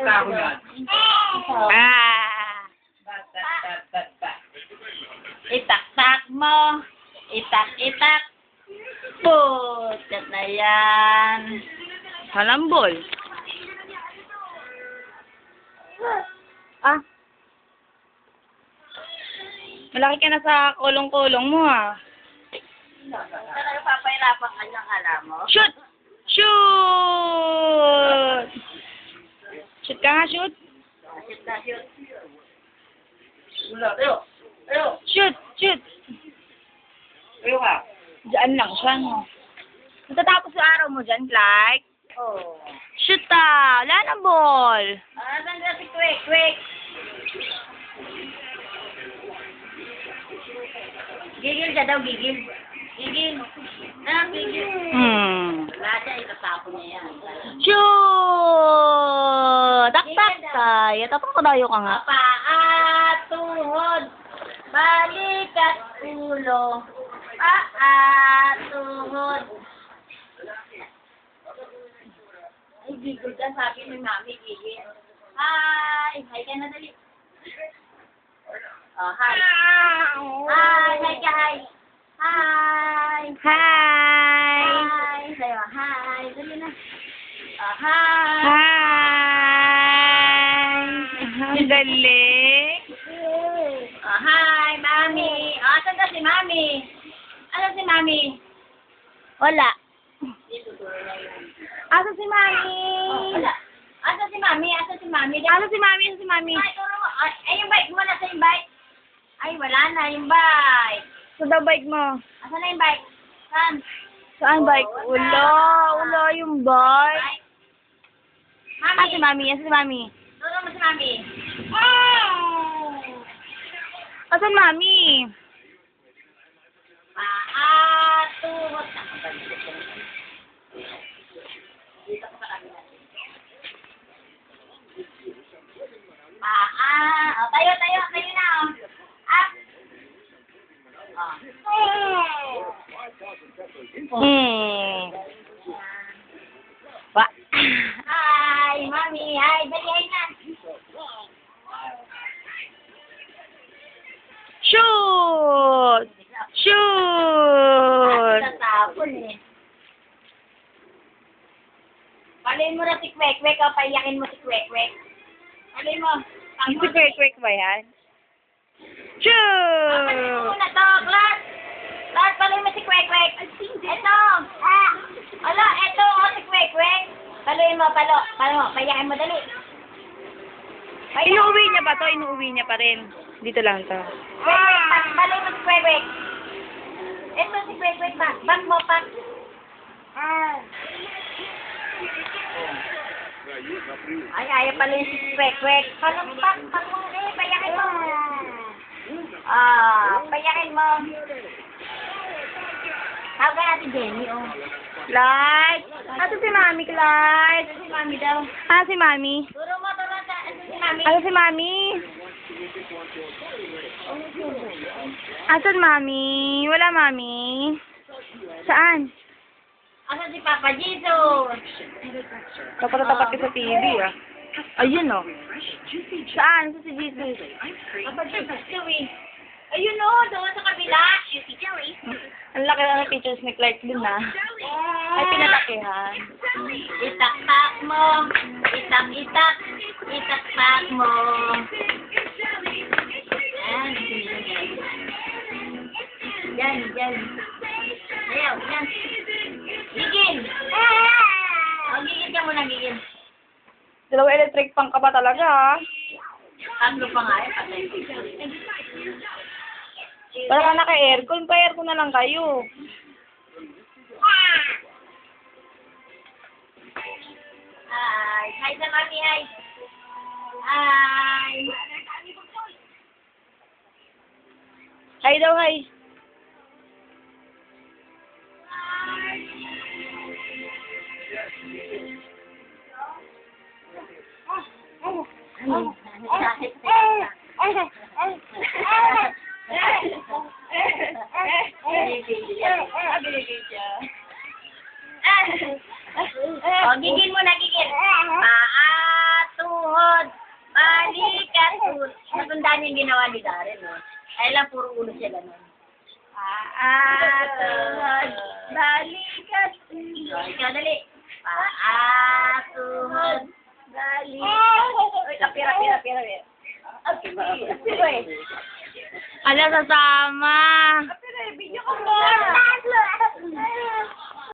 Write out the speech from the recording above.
ako yan. Ah! Itak-tak mo. Itak-itak. Putat na yan. Halambol. Ah. Malaki ka na sa kulong-kulong mo, ah. Talaga papahirapan ka niyang alam mo. Shoot! Shoot! Shoot ka nga, shoot. Wala, tayo. Tayo. Shoot! Shoot! Tayo ka. Diyan lang siya, no? Matatapos yung araw mo dyan, Clark. Oh. Shoot ta! Wala na ball. Saan ka si Quick? Quick! Gigil ka daw, gigil. Gigil. Gigil. Wala siya, itatapon niya yan. Shoot! Tak-tak tayo. Tapos kadayo ka nga. Paa, tuhod, balik at ulo. Paa, tuhod. Ay, gigil ka, sabi ni Mami, gigil. Hi! Hi ka na dali. Oh, hi. Hi, hi ka, hi. Hi. Hi! Hi. Sayo, hi. Dali na. Oh, hi. Hi! Ang galing. Oh, hi, Mami. Oh, asan ka si Mami? Asan si Mami? Wala. Dito, Asa si Mami? wala. Asan si Mami? Asan si Mami? Asa si Mami? Asa si Mami? Ay, turo mo. Ay, yung bike mo. Nasa yung bike? Ay, wala na yung bike. Sa daw bike mo? Asan na yung bike? Saan? Saan bike? Wala. Wala yung bike. Bike? Asa Mami. si Mami? Asa si Mami? Turo mo si Mami. Asan Mami? Paa, tuhod. Dito ko sa kanila. Paa. Oh, tayo, tayo. Tayo na, oh. Up. Oh. Wa. Hi, Mami. Hi, dali, hi na. Shoot! Shoot! Tatapon eh. Palin mo na si Kwek Kwek o paiyakin mo si Kwek Kwek. Palin mo. Ang si Quick ba yan? Palin mo Shoot! muna to, Clark. Clark, palin mo si Kwek Kwek. Ito. Ala, ito o si Kwek Kwek. Palin mo, palo. Palo mo, paiyakin mo dali. Inuuwi niya pa to? Inuuwi niya pa rin. Dito lang to. Kwek Kwek, palin mo si Kwek Kwek. Ito si Kwek Kwek pa. Back mo pa. Ay, ayaw pala yung si Kwek Kwek. Palampak, mo eh, payakin mo. Payakin mo. Tawag ka natin Jenny, oh. Clyde! Asa si Mami, Clyde? Ito si Mami daw. Ah, si Mami? Turo mo, ito si Mami. Asa si Mami? Asan Mami? Wala Mami. Saan? Asan si Papa Jesus? Tapat-tapat ka sa TV, ah. Ayun, oh. Saan? Saan si Jesus? Papa Jesus, Joey. Ayun, oh, doon sa kabila. Ang laki ng pictures ni Clark dun, ah. Ay, pinalakihan. Itak-tak mo. Itak-itak. Itak-tak mo. Yan. Yan, yan. Ayaw, yan. Gigil. Oh, gigil ka muna, gigil. Dalawa electric pang ka ba talaga, ah? Tatlo pa nga eh, patay. Para ka naka-aircon, pa-aircon na lang kayo. Hi. Hi sa Mami, hi. Hi. Hi daw, hi. Oh, gigil muna, gigil. Paa, tuhod. Natandaan niya yung ginawa ni Darren, no? Ay lang, puro ulo sila nun. Paatungod, balikat. Ikaw, dali. Paatungod, balikat. Uy, apira. Ala, sasama. Apira, video ka mo.